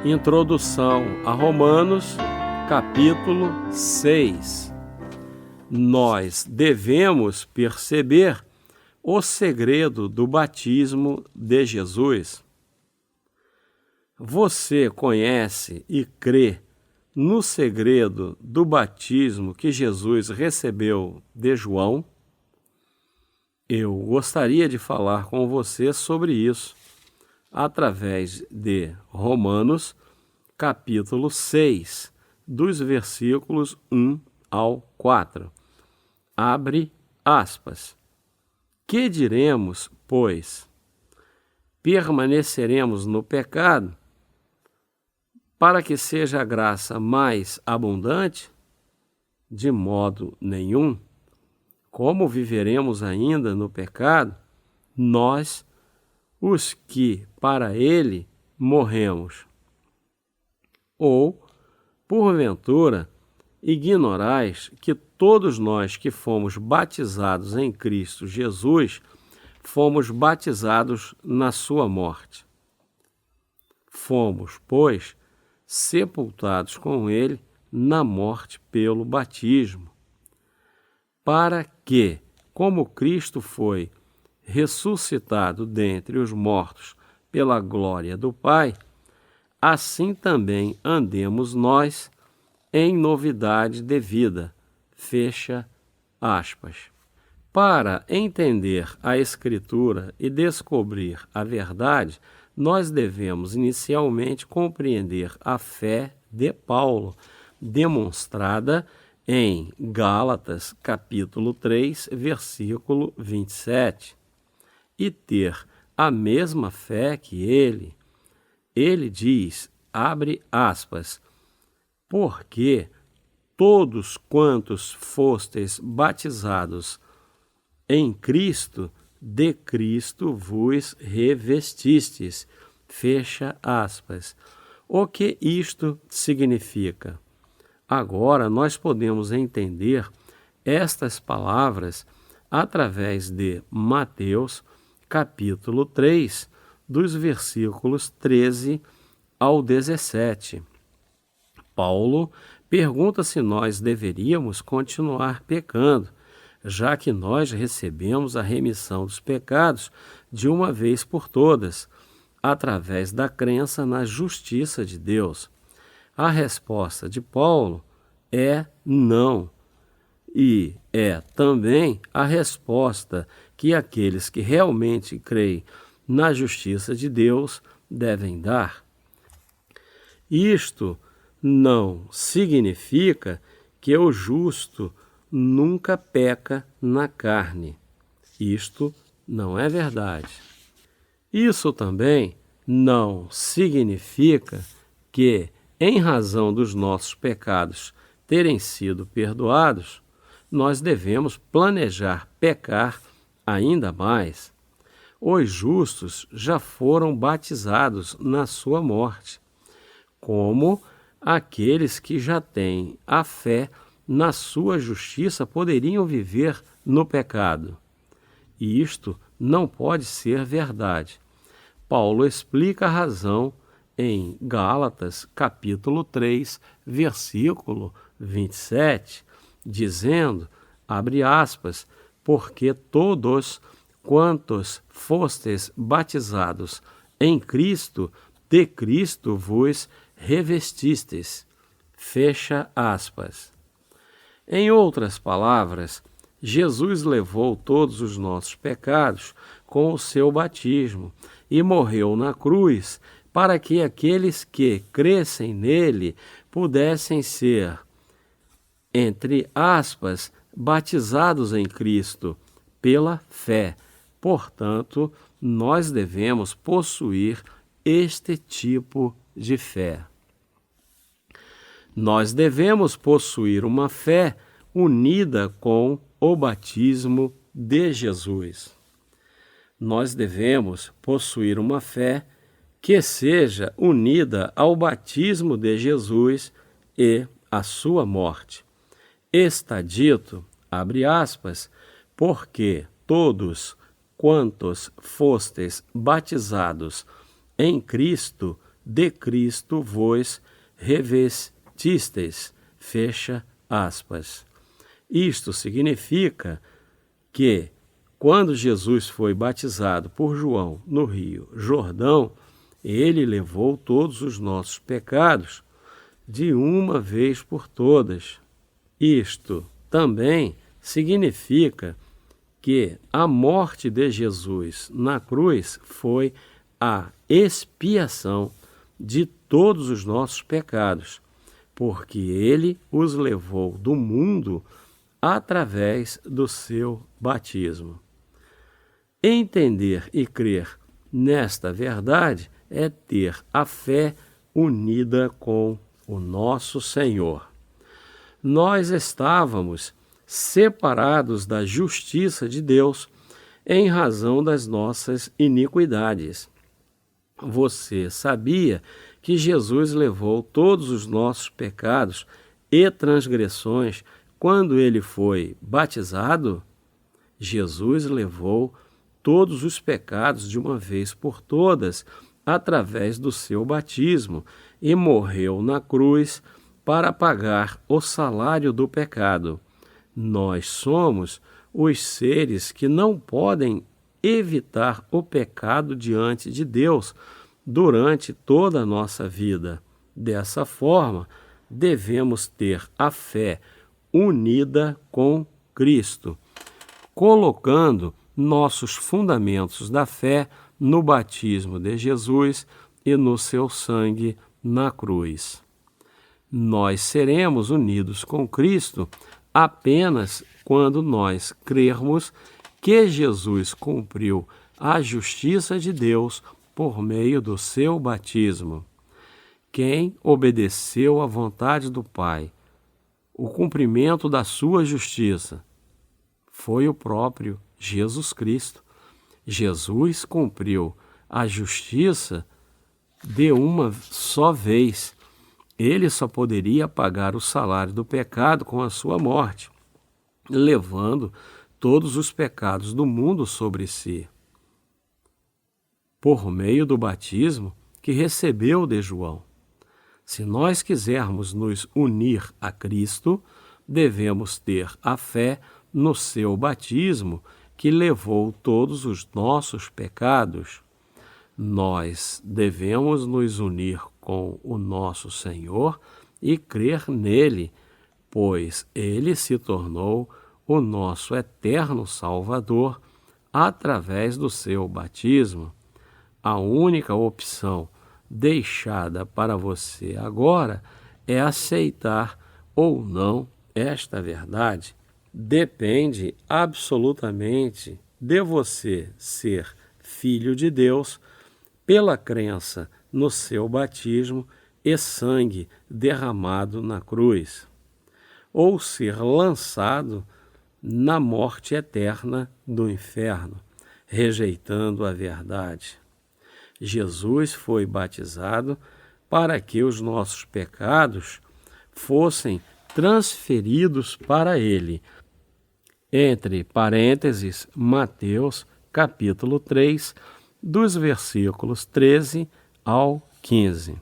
Introdução a Romanos, capítulo 6. Nós devemos perceber o segredo do batismo de Jesus. Você conhece e crê no segredo do batismo que Jesus recebeu de João? Eu gostaria de falar com você sobre isso através de Romanos, capítulo 6, dos versículos 1 ao 4. Abre aspas. Que diremos, pois? Permaneceremos no pecado para que seja a graça mais abundante? De modo nenhum. Como viveremos ainda no pecado, nós, os que para ele morremos? Ou, porventura, ignorais que todos nós que fomos batizados em Cristo Jesus, fomos batizados na sua morte? Fomos, pois, sepultados com ele na morte pelo batismo, para que, como Cristo foi ressuscitado dentre os mortos pela glória do Pai, assim também andemos nós em novidade de vida. Fecha aspas. Para entender a Escritura e descobrir a verdade, nós devemos inicialmente compreender a fé de Paulo, demonstrada em Gálatas, capítulo 3, versículo 27. E ter a mesma fé que ele. Ele diz, abre aspas, porque todos quantos fostes batizados em Cristo, de Cristo vos revestistes. Fecha aspas. O que isto significa? Agora nós podemos entender estas palavras através de Mateus, capítulo 3, dos versículos 13 ao 17. Paulo pergunta se nós deveríamos continuar pecando, já que nós recebemos a remissão dos pecados de uma vez por todas, através da crença na justiça de Deus. A resposta de Paulo é não, e é também a resposta que aqueles que realmente creem na justiça de Deus devem dar. Isto não significa que o justo nunca peca na carne. Isto não é verdade. Isso também não significa que, em razão dos nossos pecados terem sido perdoados, nós devemos planejar pecar ainda mais. Os justos já foram batizados na sua morte, como aqueles que já têm a fé na sua justiça poderiam viver no pecado. E isto não pode ser verdade. Paulo explica a razão em Gálatas, capítulo 3, versículo 27, dizendo, abre aspas, porque todos quantos fostes batizados em Cristo, de Cristo vos revestistes. Fecha aspas. Em outras palavras, Jesus levou todos os nossos pecados com o seu batismo e morreu na cruz para que aqueles que crescem nele pudessem ser, entre aspas, batizados em Cristo pela fé. Portanto, nós devemos possuir este tipo de fé. Nós devemos possuir uma fé unida com o batismo de Jesus. Nós devemos possuir uma fé que seja unida ao batismo de Jesus e à sua morte. Está dito, abre aspas, porque todos quantos fostes batizados em Cristo, de Cristo vos revestistes. Fecha aspas. Isto significa que, quando Jesus foi batizado por João no Rio Jordão, ele levou todos os nossos pecados de uma vez por todas. Isto também significa que a morte de Jesus na cruz foi a expiação de todos os nossos pecados, porque ele os levou do mundo através do seu batismo. Entender e crer nesta verdade é ter a fé unida com o nosso Senhor. Nós estávamos separados da justiça de Deus em razão das nossas iniquidades. Você sabia que Jesus levou todos os nossos pecados e transgressões quando ele foi batizado? Jesus levou todos os pecados de uma vez por todas através do seu batismo e morreu na cruz para pagar o salário do pecado. Nós somos os seres que não podem evitar o pecado diante de Deus durante toda a nossa vida. Dessa forma, devemos ter a fé unida com Cristo, colocando nossos fundamentos da fé no batismo de Jesus e no seu sangue na cruz. Nós seremos unidos com Cristo apenas quando nós crermos que Jesus cumpriu a justiça de Deus por meio do seu batismo. Quem obedeceu à vontade do Pai, o cumprimento da sua justiça, foi o próprio Jesus Cristo. Jesus cumpriu a justiça de uma só vez. Ele só poderia pagar o salário do pecado com a sua morte, levando todos os pecados do mundo sobre si, por meio do batismo que recebeu de João. Se nós quisermos nos unir a Cristo, devemos ter a fé no seu batismo, que levou todos os nossos pecados. Nós devemos nos unir com o nosso Senhor e crer nele, pois ele se tornou o nosso eterno Salvador através do seu batismo. A única opção deixada para você agora é aceitar ou não esta verdade. Depende absolutamente de você ser filho de Deus pela crença no seu batismo e sangue derramado na cruz, ou ser lançado na morte eterna do inferno, rejeitando a verdade. Jesus foi batizado para que os nossos pecados fossem transferidos para ele. Entre parênteses, Mateus, capítulo 3, dos versículos 13 ao 15.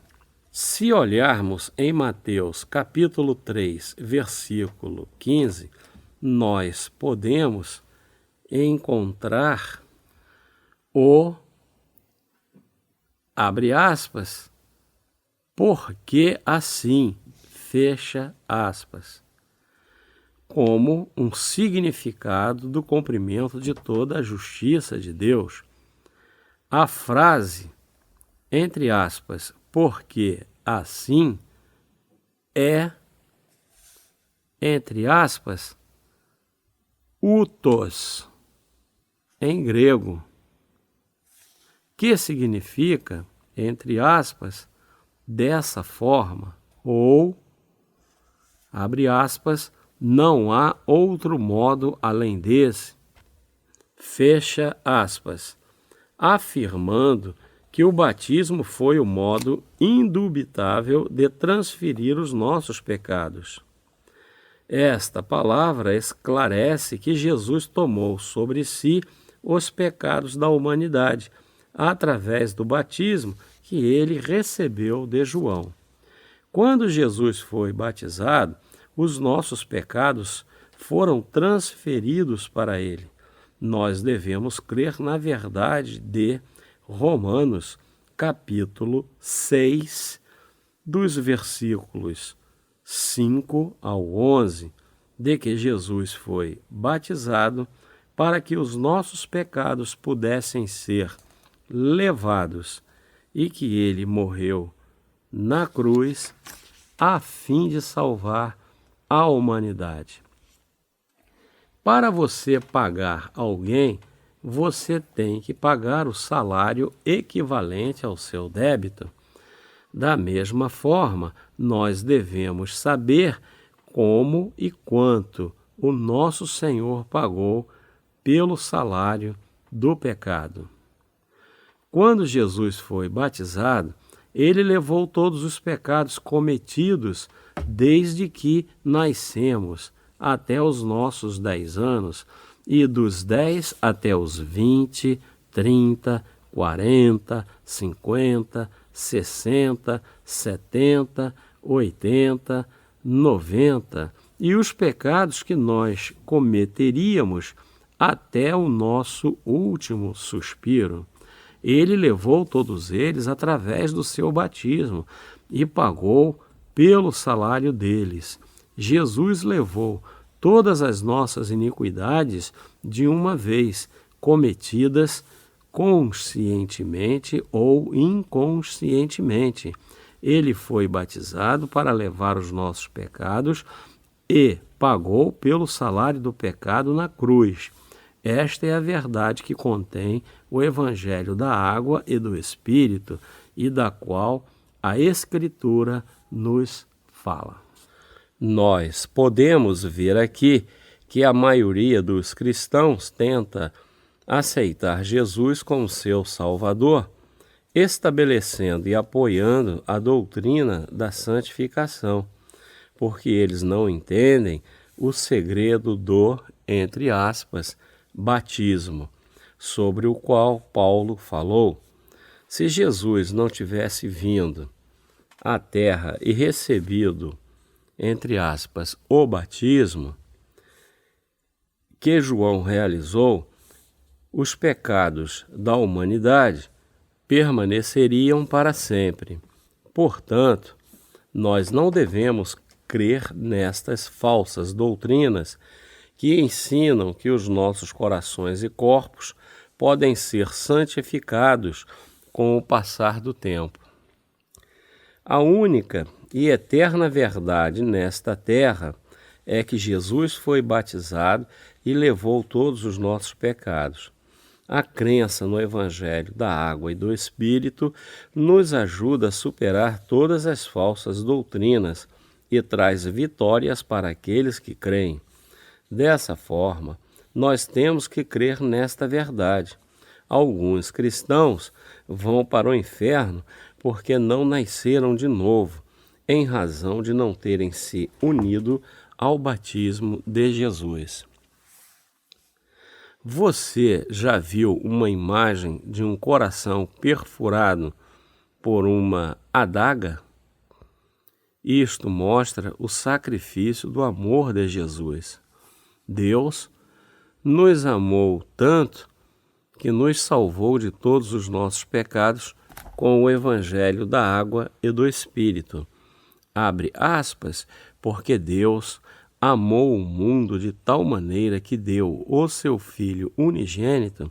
Se olharmos em Mateus, capítulo 3, versículo 15, nós podemos encontrar o, abre aspas, porque assim, fecha aspas, como um significado do cumprimento de toda a justiça de Deus. A frase, entre aspas, porque assim, é, entre aspas, utos, em grego, que significa, entre aspas, dessa forma, ou, abre aspas, não há outro modo além desse, fecha aspas, afirmando que o batismo foi o modo indubitável de transferir os nossos pecados. Esta palavra esclarece que Jesus tomou sobre si os pecados da humanidade através do batismo que ele recebeu de João. Quando Jesus foi batizado, os nossos pecados foram transferidos para ele. Nós devemos crer na verdade de Romanos, capítulo 6, dos versículos 5 ao 11, de que Jesus foi batizado para que os nossos pecados pudessem ser levados e que ele morreu na cruz a fim de salvar a humanidade. Para você pagar alguém, você tem que pagar o salário equivalente ao seu débito. Da mesma forma, nós devemos saber como e quanto o nosso Senhor pagou pelo salário do pecado. Quando Jesus foi batizado, ele levou todos os pecados cometidos desde que nascemos até os nossos 10 anos, e dos 10 até os 20, 30, 40, 50, 60, 70, 80, 90, e os pecados que nós cometeríamos até o nosso último suspiro. Ele levou todos eles através do seu batismo e pagou pelo salário deles. Jesus levou todas as nossas iniquidades de uma vez, cometidas conscientemente ou inconscientemente. Ele foi batizado para levar os nossos pecados e pagou pelo salário do pecado na cruz. Esta é a verdade que contém o Evangelho da Água e do Espírito e da qual a Escritura nos fala. Nós podemos ver aqui que a maioria dos cristãos tenta aceitar Jesus como seu Salvador, estabelecendo e apoiando a doutrina da santificação, porque eles não entendem o segredo do, entre aspas, batismo, sobre o qual Paulo falou. Se Jesus não tivesse vindo à terra e recebido, entre aspas, o batismo que João realizou, os pecados da humanidade permaneceriam para sempre. Portanto, nós não devemos crer nestas falsas doutrinas que ensinam que os nossos corações e corpos podem ser santificados com o passar do tempo. A única e eterna verdade nesta terra é que Jesus foi batizado e levou todos os nossos pecados. A crença no Evangelho da Água e do Espírito nos ajuda a superar todas as falsas doutrinas e traz vitórias para aqueles que creem. Dessa forma, nós temos que crer nesta verdade. Alguns cristãos vão para o inferno porque não nasceram de novo, em razão de não terem se unido ao batismo de Jesus. Você já viu uma imagem de um coração perfurado por uma adaga? Isto mostra o sacrifício do amor de Jesus. Deus nos amou tanto que nos salvou de todos os nossos pecados com o Evangelho da Água e do Espírito. Abre aspas, porque Deus amou o mundo de tal maneira que deu o seu Filho unigênito,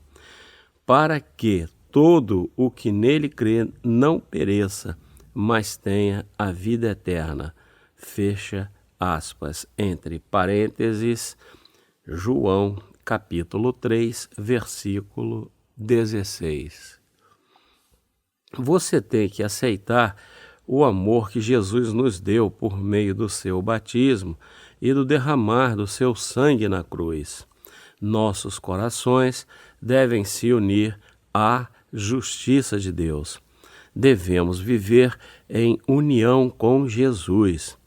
para que todo o que nele crê não pereça, mas tenha a vida eterna. Fecha aspas, entre parênteses, João, capítulo 3, versículo 16. Você tem que aceitar o amor que Jesus nos deu por meio do seu batismo e do derramar do seu sangue na cruz. Nossos corações devem se unir à justiça de Deus. Devemos viver em união com Jesus.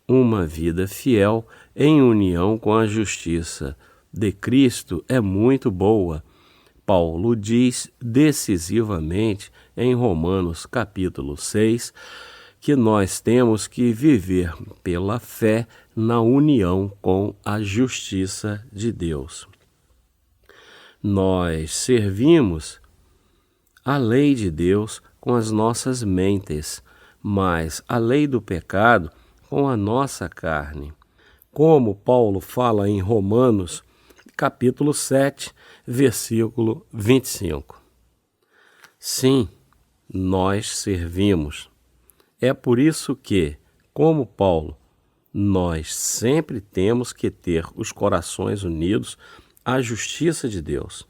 Uma vida fiel em união com a justiça de Cristo é muito boa. Paulo diz decisivamente em Romanos capítulo 6, que nós temos que viver pela fé na união com a justiça de Deus. Nós servimos a lei de Deus com as nossas mentes, mas a lei do pecado com a nossa carne. Como Paulo fala em Romanos, capítulo 7, versículo 25. Sim, nós servimos. É por isso que, como Paulo, nós sempre temos que ter os corações unidos à justiça de Deus.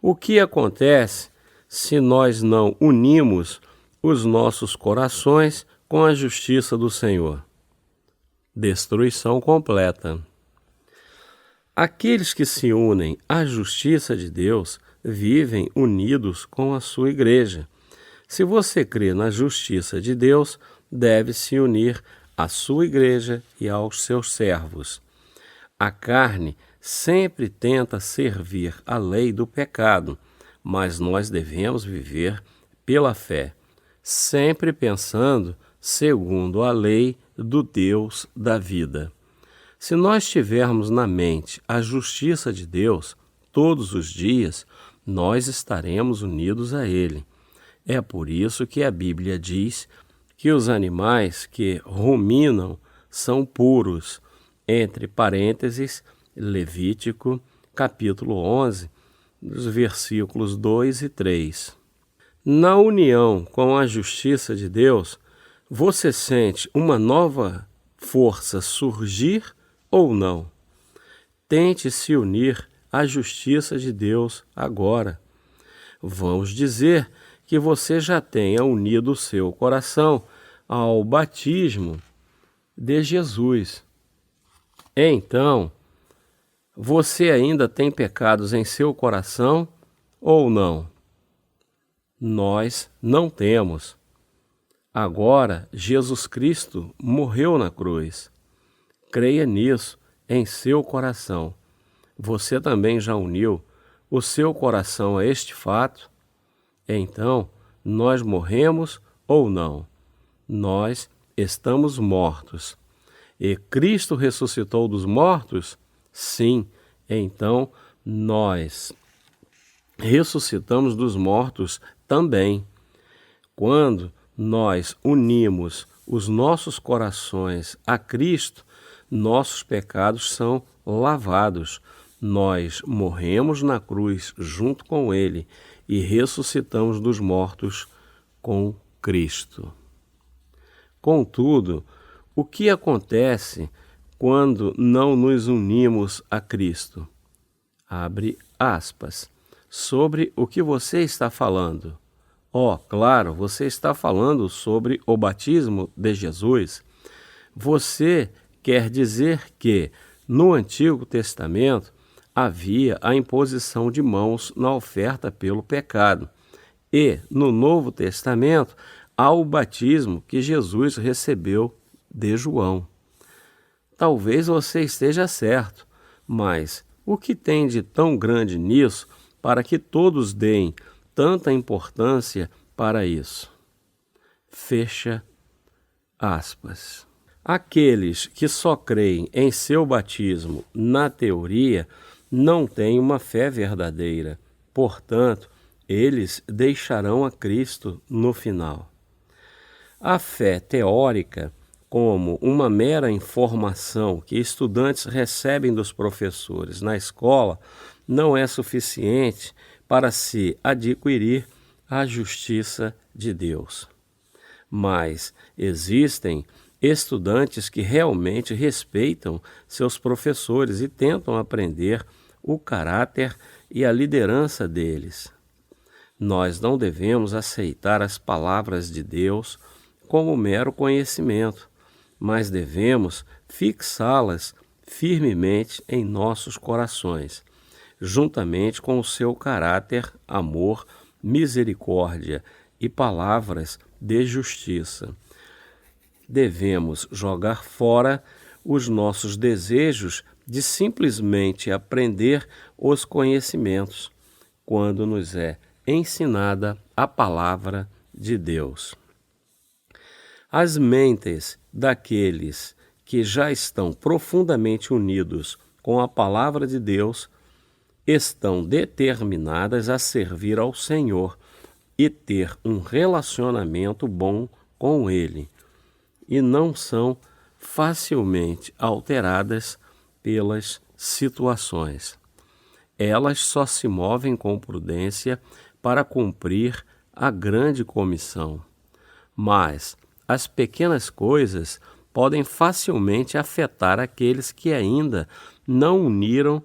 O que acontece se nós não unimos os nossos corações com a justiça do Senhor? Destruição completa. Aqueles que se unem à justiça de Deus vivem unidos com a sua igreja. Se você crê na justiça de Deus, deve se unir à sua igreja e aos seus servos. A carne sempre tenta servir a lei do pecado, mas nós devemos viver pela fé, sempre pensando segundo a lei do Deus da vida. Se nós tivermos na mente a justiça de Deus todos os dias, nós estaremos unidos a Ele. É por isso que a Bíblia diz que os animais que ruminam são puros, entre parênteses, Levítico, capítulo 11, dos versículos 2 e 3. Na união com a justiça de Deus, você sente uma nova força surgir ou não? Tente se unir à justiça de Deus agora. Vamos dizer que você já tenha unido o seu coração ao batismo de Jesus. Então, você ainda tem pecados em seu coração ou não? Nós não temos. Agora, Jesus Cristo morreu na cruz. Creia nisso em seu coração. Você também já uniu o seu coração a este fato? Então, nós morremos ou não? Nós estamos mortos. E Cristo ressuscitou dos mortos? Sim. Então, nós ressuscitamos dos mortos também. Quando nós unimos os nossos corações a Cristo, nossos pecados são lavados. Nós morremos na cruz junto com Ele e ressuscitamos dos mortos com Cristo. Contudo, o que acontece quando não nos unimos a Cristo? Abre aspas. Sobre o que você está falando? Claro, você está falando sobre o batismo de Jesus. Você quer dizer que, no Antigo Testamento, havia a imposição de mãos na oferta pelo pecado. E, no Novo Testamento, há o batismo que Jesus recebeu de João. Talvez você esteja certo, mas o que tem de tão grande nisso para que todos deem tanta importância para isso? Fecha aspas. Aqueles que só creem em seu batismo na teoria não têm uma fé verdadeira. Portanto, eles deixarão a Cristo no final. A fé teórica, como uma mera informação que estudantes recebem dos professores na escola, não é suficiente para se adquirir a justiça de Deus. Mas existem estudantes que realmente respeitam seus professores e tentam aprender o caráter e a liderança deles. Nós não devemos aceitar as palavras de Deus como mero conhecimento, mas devemos fixá-las firmemente em nossos corações, juntamente com o seu caráter, amor, misericórdia e palavras de justiça. Devemos jogar fora os nossos desejos de simplesmente aprender os conhecimentos, quando nos é ensinada a palavra de Deus. As mentes daqueles que já estão profundamente unidos com a palavra de Deus estão determinadas a servir ao Senhor e ter um relacionamento bom com Ele, e não são facilmente alteradas pelas situações. Elas só se movem com prudência para cumprir a grande comissão. Mas as pequenas coisas podem facilmente afetar aqueles que ainda não uniram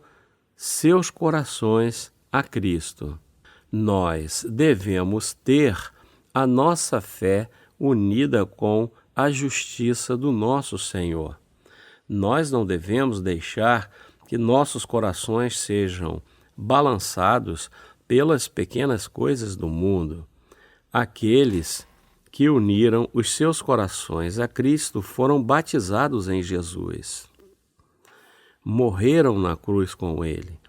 seus corações a Cristo. Nós devemos ter a nossa fé unida com a justiça do nosso Senhor. Nós não devemos deixar que nossos corações sejam balançados pelas pequenas coisas do mundo. Aqueles que uniram os seus corações a Cristo foram batizados em Jesus, morreram na cruz com Ele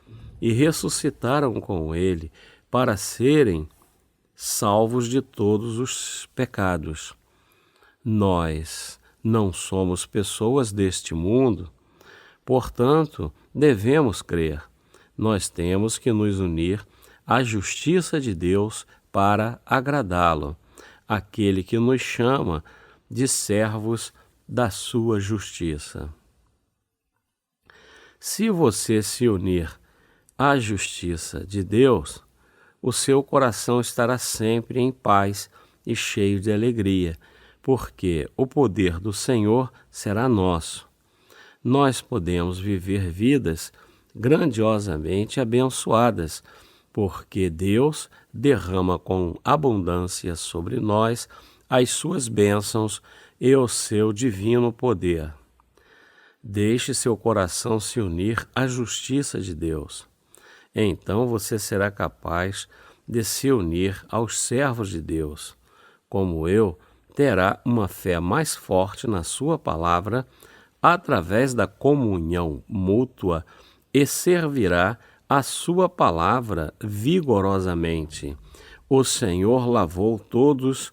e ressuscitaram com Ele para serem salvos de todos os pecados. Nós não somos pessoas deste mundo, portanto, devemos crer. Nós temos que nos unir à justiça de Deus para agradá-lo, aquele que nos chama de servos da sua justiça. Se você se unir à justiça de Deus, o seu coração estará sempre em paz e cheio de alegria, porque o poder do Senhor será nosso. Nós podemos viver vidas grandiosamente abençoadas, porque Deus derrama com abundância sobre nós as suas bênçãos e o seu divino poder. Deixe seu coração se unir à justiça de Deus. Então você será capaz de se unir aos servos de Deus. Como eu, terá uma fé mais forte na sua palavra através da comunhão mútua e servirá a sua palavra vigorosamente. O Senhor lavou todos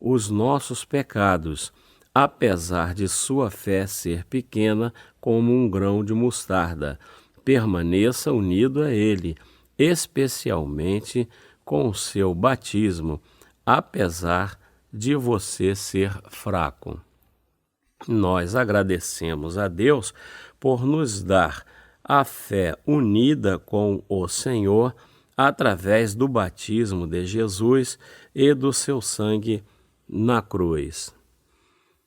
os nossos pecados, apesar de sua fé ser pequena como um grão de mostarda. Permaneça unido a Ele, especialmente com o seu batismo, apesar de você ser fraco. Nós agradecemos a Deus por nos dar a fé unida com o Senhor através do batismo de Jesus e do seu sangue na cruz.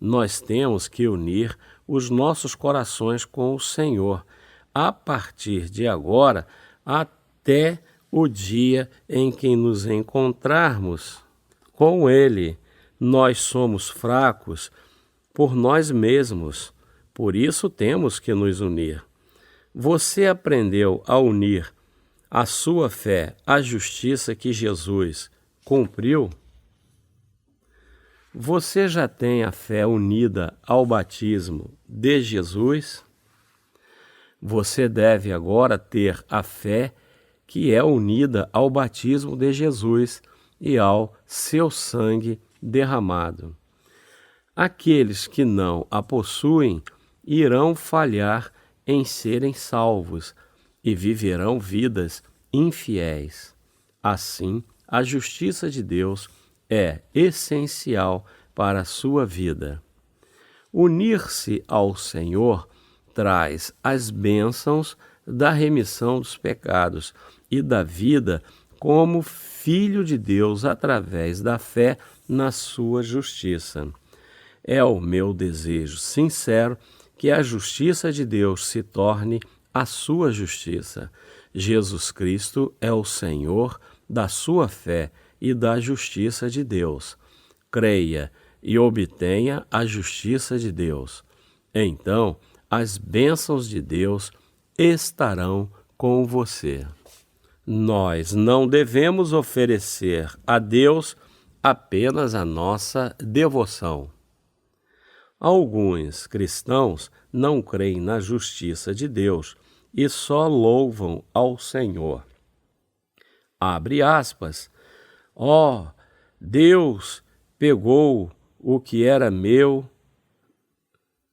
Nós temos que unir os nossos corações com o Senhor a partir de agora até o dia em que nos encontrarmos com Ele. Nós somos fracos por nós mesmos, por isso temos que nos unir. Você aprendeu a unir a sua fé à justiça que Jesus cumpriu? Você já tem a fé unida ao batismo de Jesus? Você deve agora ter a fé que é unida ao batismo de Jesus e ao seu sangue derramado. Aqueles que não a possuem irão falhar em serem salvos e viverão vidas infiéis. Assim, a justiça de Deus é essencial para a sua vida. Unir-se ao Senhor traz as bênçãos da remissão dos pecados e da vida como filho de Deus através da fé na sua justiça. É o meu desejo sincero que a justiça de Deus se torne a sua justiça. Jesus Cristo é o Senhor da sua fé e da justiça de Deus. Creia e obtenha a justiça de Deus. Então, as bênçãos de Deus estarão com você. Nós não devemos oferecer a Deus apenas a nossa devoção. Alguns cristãos não creem na justiça de Deus e só louvam ao Senhor. Abre aspas, Ó, Deus pegou o que era meu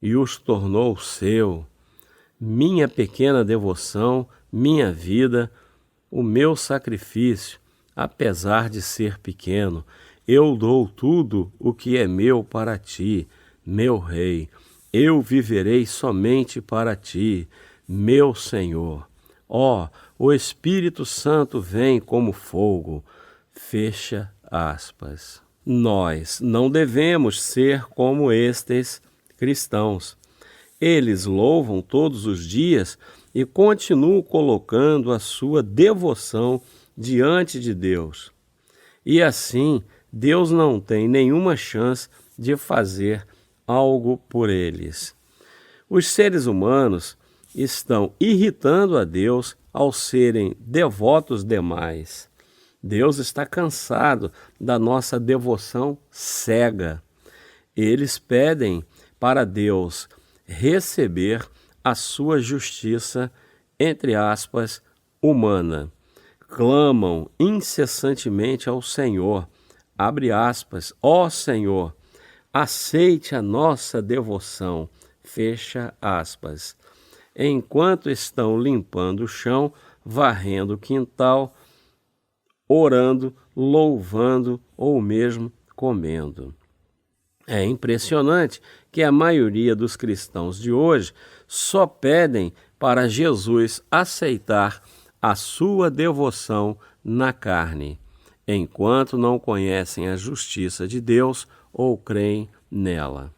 e os tornou seu. Minha pequena devoção, minha vida, o meu sacrifício, apesar de ser pequeno, eu dou tudo o que é meu para ti, meu Rei. Eu viverei somente para ti, meu Senhor. Ó, o Espírito Santo vem como fogo. Fecha aspas. Nós não devemos ser como estes cristãos. Eles louvam todos os dias e continuam colocando a sua devoção diante de Deus. E assim, Deus não tem nenhuma chance de fazer algo por eles. Os seres humanos estão irritando a Deus ao serem devotos demais. Deus está cansado da nossa devoção cega. Eles pedem para Deus receber a sua justiça, entre aspas, humana. Clamam incessantemente ao Senhor, abre aspas, ó Senhor, aceite a nossa devoção, fecha aspas. Enquanto estão limpando o chão, varrendo o quintal, orando, louvando ou mesmo comendo. É impressionante que a maioria dos cristãos de hoje só pedem para Jesus aceitar a sua devoção na carne, enquanto não conhecem a justiça de Deus ou creem nela.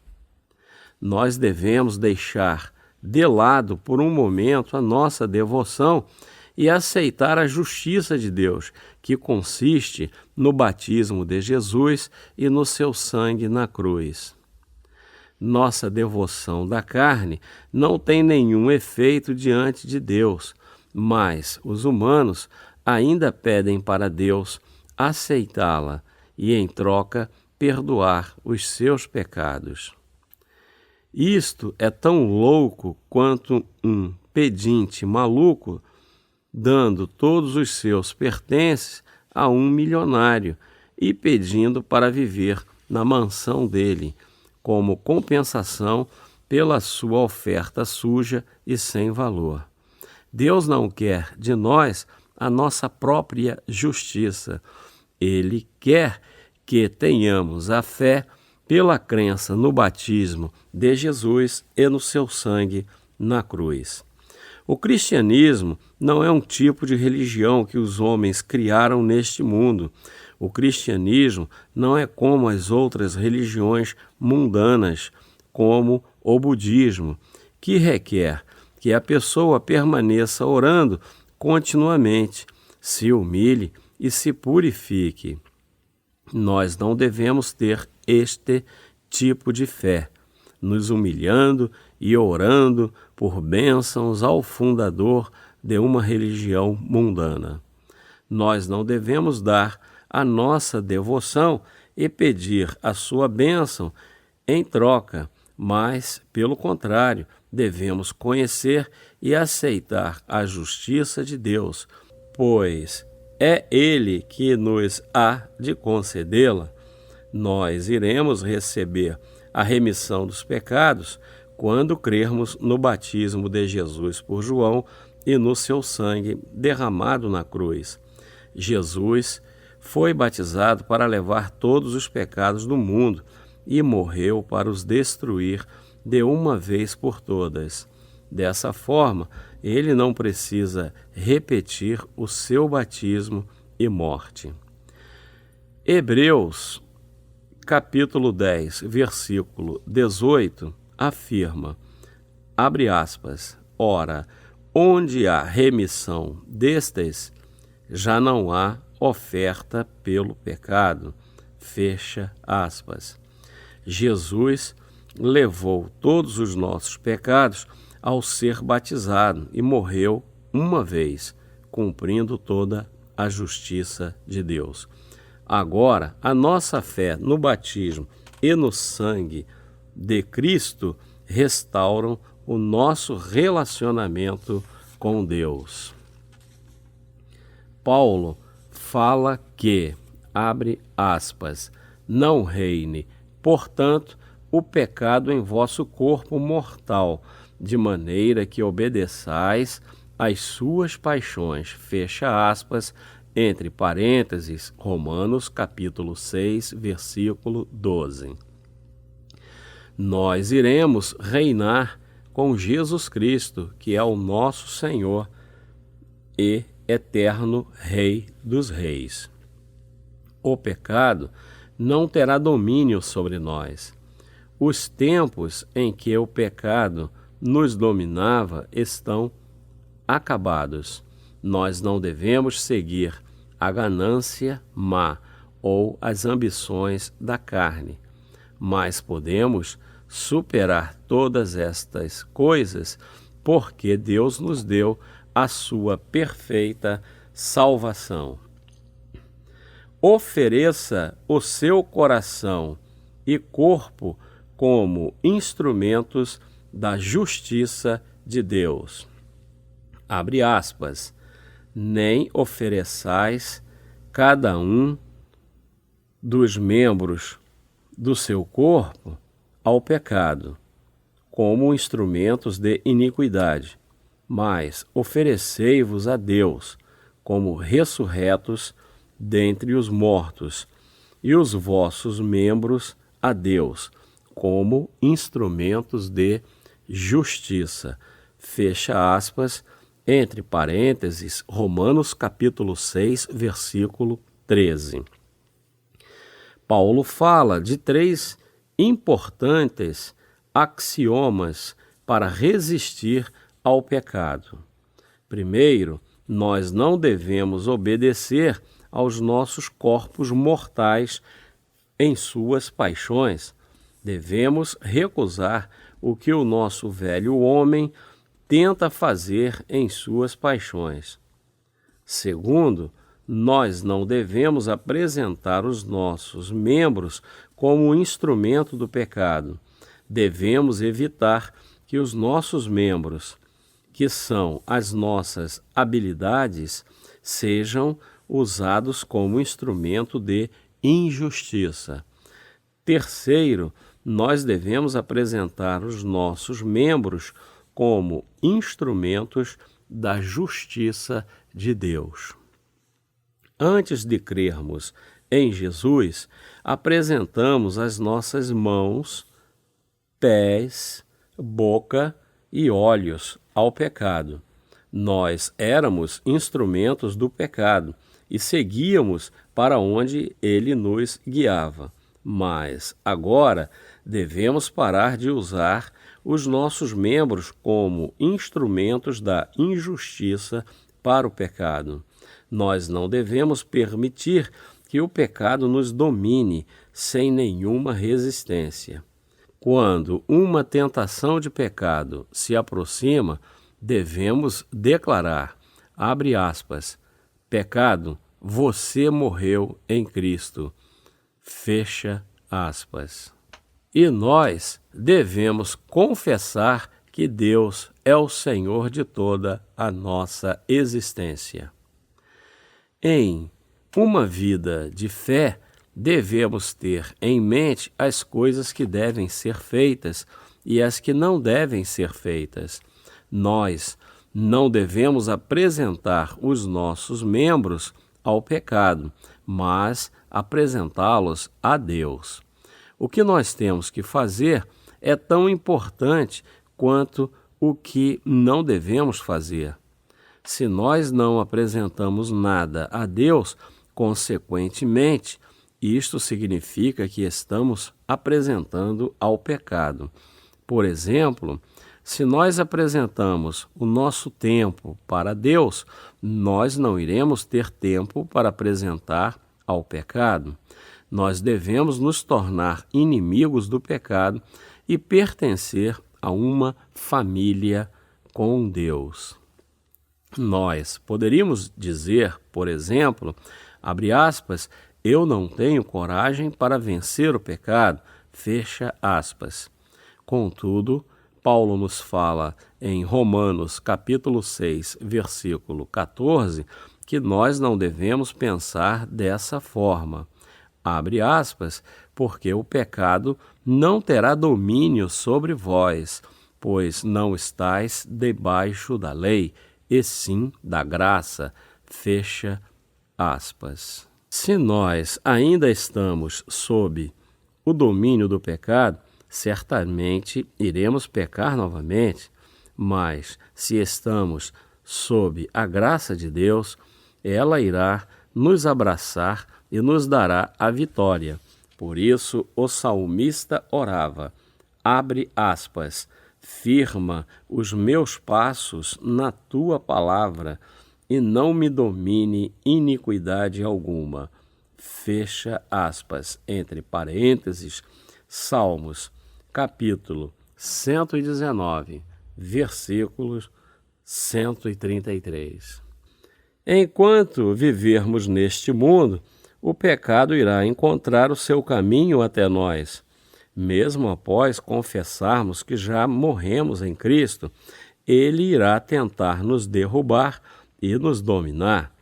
Nós devemos deixar de lado por um momento a nossa devoção e aceitar a justiça de Deus, que consiste no batismo de Jesus e no seu sangue na cruz. Nossa devoção da carne não tem nenhum efeito diante de Deus, mas os humanos ainda pedem para Deus aceitá-la e, em troca, perdoar os seus pecados. Isto é tão louco quanto um pedinte maluco dando todos os seus pertences a um milionário e pedindo para viver na mansão dele, como compensação pela sua oferta suja e sem valor. Deus não quer de nós a nossa própria justiça. Ele quer que tenhamos a fé pela crença no batismo de Jesus e no seu sangue na cruz. O cristianismo não é um tipo de religião que os homens criaram neste mundo. O cristianismo não é como as outras religiões mundanas, como o budismo, que requer que a pessoa permaneça orando continuamente, se humilhe e se purifique. Nós não devemos ter este tipo de fé, nos humilhando e orando por bênçãos ao fundador de uma religião mundana. Nós não devemos dar a nossa devoção e pedir a sua bênção em troca, mas, pelo contrário, devemos conhecer e aceitar a justiça de Deus, pois é Ele que nos há de concedê-la. Nós iremos receber a remissão dos pecados quando crermos no batismo de Jesus por João e no seu sangue derramado na cruz. Jesus foi batizado para levar todos os pecados do mundo e morreu para os destruir de uma vez por todas. Dessa forma, ele não precisa repetir o seu batismo e morte. Hebreus, capítulo 10, versículo 18, afirma, abre aspas, ora, onde há remissão destes, já não há oferta pelo pecado, fecha aspas. Jesus levou todos os nossos pecados ao ser batizado e morreu uma vez, cumprindo toda a justiça de Deus. Agora, a nossa fé no batismo e no sangue de Cristo restauram o nosso relacionamento com Deus. Paulo fala que abre aspas, não reine, portanto, o pecado em vosso corpo mortal, de maneira que obedeçais às suas paixões, fecha aspas, entre parênteses, Romanos capítulo 6, versículo 12. Nós iremos reinar com Jesus Cristo, que é o nosso Senhor e eterno Rei dos Reis. O pecado não terá domínio sobre nós. Os tempos em que o pecado nos dominava estão acabados. Nós não devemos seguir a ganância má ou as ambições da carne, mas podemos superar todas estas coisas porque Deus nos deu a sua perfeita salvação. Ofereça o seu coração e corpo como instrumentos da justiça de Deus. Abre aspas, nem ofereçais cada um dos membros do seu corpo ao pecado, como instrumentos de iniquidade, mas oferecei-vos a Deus como ressurretos dentre os mortos, e os vossos membros a Deus como instrumentos de justiça. Fecha aspas, entre parênteses, Romanos capítulo 6, versículo 13. Paulo fala de 3 importantes axiomas para resistir ao pecado. Primeiro, nós não devemos obedecer aos nossos corpos mortais em suas paixões. Devemos recusar o que o nosso velho homem tenta fazer em suas paixões. Segundo, nós não devemos apresentar os nossos membros como instrumento do pecado. Devemos evitar que os nossos membros, que são as nossas habilidades, sejam usados como instrumento de injustiça. Terceiro, nós devemos apresentar os nossos membros como instrumentos da justiça de Deus. Antes de crermos em Jesus, apresentamos as nossas mãos, pés, boca e olhos ao pecado. Nós éramos instrumentos do pecado e seguíamos para onde ele nos guiava. Mas agora devemos parar de usar os nossos membros como instrumentos da injustiça para o pecado. Nós não devemos permitir que o pecado nos domine sem nenhuma resistência. Quando uma tentação de pecado se aproxima, devemos declarar, abre aspas, pecado, você morreu em Cristo, fecha aspas. E nós devemos confessar que Deus é o Senhor de toda a nossa existência. Em uma vida de fé, devemos ter em mente as coisas que devem ser feitas e as que não devem ser feitas. Nós não devemos apresentar os nossos membros ao pecado, mas apresentá-los a Deus. O que nós temos que fazer é tão importante quanto o que não devemos fazer. Se nós não apresentamos nada a Deus, consequentemente, isto significa que estamos apresentando ao pecado. Por exemplo, se nós apresentamos o nosso tempo para Deus, nós não iremos ter tempo para apresentar ao pecado. Nós devemos nos tornar inimigos do pecado e pertencer a uma família com Deus. Nós poderíamos dizer, por exemplo, abre aspas, eu não tenho coragem para vencer o pecado, fecha aspas. Contudo, Paulo nos fala em Romanos capítulo 6, versículo 14, que nós não devemos pensar dessa forma. abre aspas, porque o pecado não terá domínio sobre vós, pois não estáis debaixo da lei, e sim da graça, fecha aspas. Se nós ainda estamos sob o domínio do pecado, certamente iremos pecar novamente, mas se estamos sob a graça de Deus, ela irá nos abraçar e nos dará a vitória. Por isso o salmista orava, abre aspas, firma os meus passos na tua palavra e não me domine iniquidade alguma. Fecha aspas, entre parênteses, Salmos, capítulo 119, versículos 133. Enquanto vivermos neste mundo, o pecado irá encontrar o seu caminho até nós. Mesmo após confessarmos que já morremos em Cristo, ele irá tentar nos derrubar e nos dominar.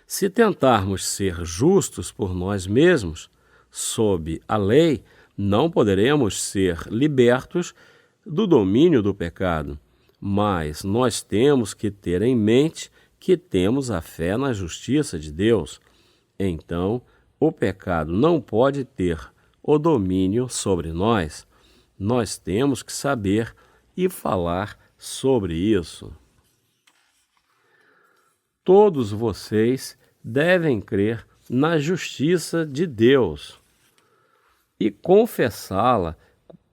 Se tentarmos ser justos por nós mesmos, sob a lei, não poderemos ser libertos do domínio do pecado, mas nós temos que ter em mente que temos a fé na justiça de Deus. Então, o pecado não pode ter o domínio sobre nós. Nós temos que saber e falar sobre isso. Todos vocês devem crer na justiça de Deus e confessá-la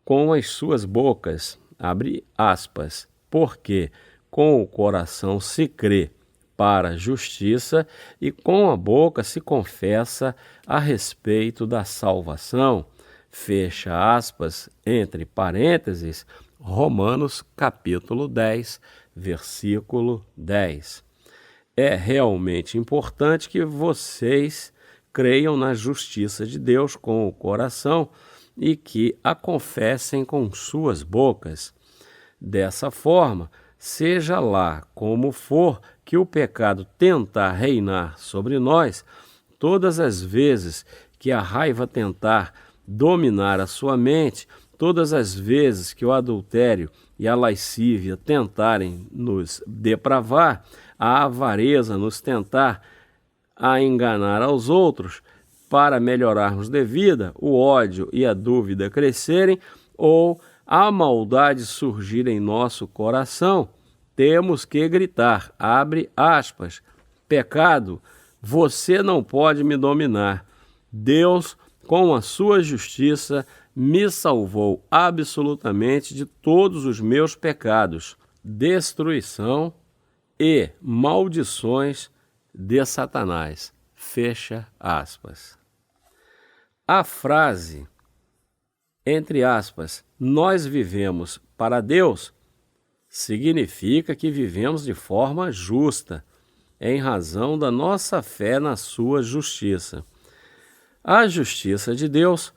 com as suas bocas, abre aspas, porque com o coração se crê para a justiça e com a boca se confessa a respeito da salvação, fecha aspas, entre parênteses, Romanos capítulo 10, versículo 10. É realmente importante que vocês creiam na justiça de Deus com o coração e que a confessem com suas bocas. Dessa forma, seja lá como for que o pecado tentar reinar sobre nós, todas as vezes que a raiva tentar dominar a sua mente, todas as vezes que o adultério e a lascívia tentarem nos depravar, a avareza nos tentar a enganar aos outros para melhorarmos de vida, o ódio e a dúvida crescerem ou a maldade surgir em nosso coração, temos que gritar, abre aspas, pecado, você não pode me dominar. Deus, com a sua justiça, me salvou absolutamente de todos os meus pecados, destruição e maldições de Satanás. Fecha aspas. A frase, entre aspas, nós vivemos para Deus, significa que vivemos de forma justa, em razão da nossa fé na sua justiça. A justiça de Deus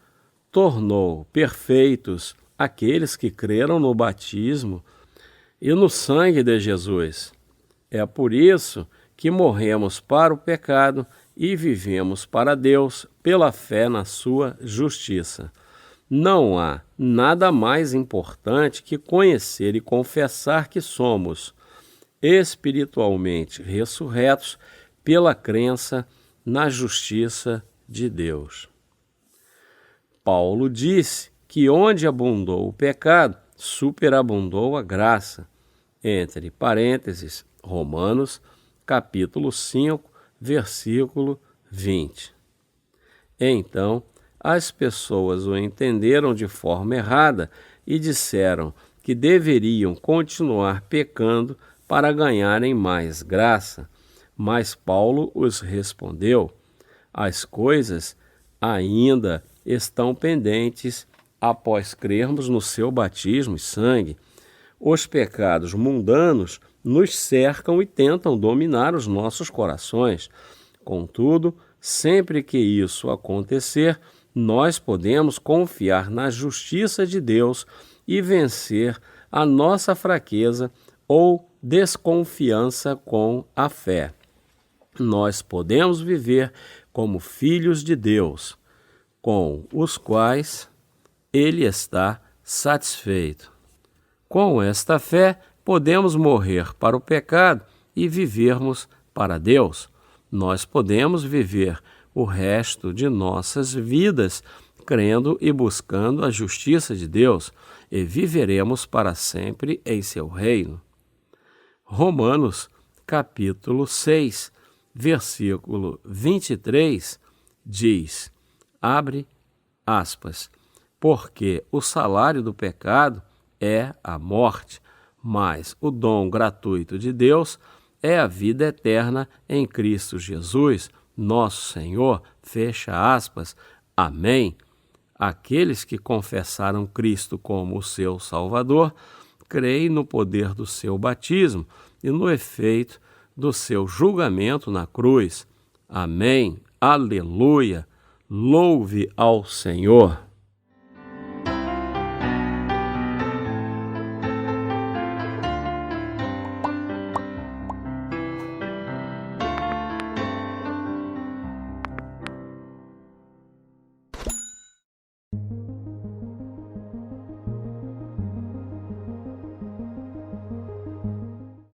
tornou perfeitos aqueles que creram no batismo e no sangue de Jesus. É por isso que morremos para o pecado e vivemos para Deus pela fé na sua justiça. Não há nada mais importante que conhecer e confessar que somos espiritualmente ressurretos pela crença na justiça de Deus. Paulo disse que onde abundou o pecado, superabundou a graça. Entre parênteses, Romanos, capítulo 5, versículo 20. Então, as pessoas o entenderam de forma errada e disseram que deveriam continuar pecando para ganharem mais graça. Mas Paulo os respondeu: as coisas ainda estão pendentes após crermos no seu batismo e sangue. Os pecados mundanos nos cercam e tentam dominar os nossos corações. Contudo, sempre que isso acontecer, nós podemos confiar na justiça de Deus e vencer a nossa fraqueza ou desconfiança com a fé. nós podemos viver como filhos de Deus, com os quais Ele está satisfeito. Com esta fé, podemos morrer para o pecado e vivermos para Deus. Nós podemos viver o resto de nossas vidas crendo e buscando a justiça de Deus e viveremos para sempre em seu reino. Romanos, capítulo 6, versículo 23, diz, abre aspas, porque o salário do pecado é a morte, mas o dom gratuito de Deus é a vida eterna em Cristo Jesus, nosso Senhor, fecha aspas, amém. Aqueles que confessaram Cristo como o seu Salvador, creem no poder do seu batismo e no efeito do seu julgamento na cruz. Amém, aleluia, louve ao Senhor.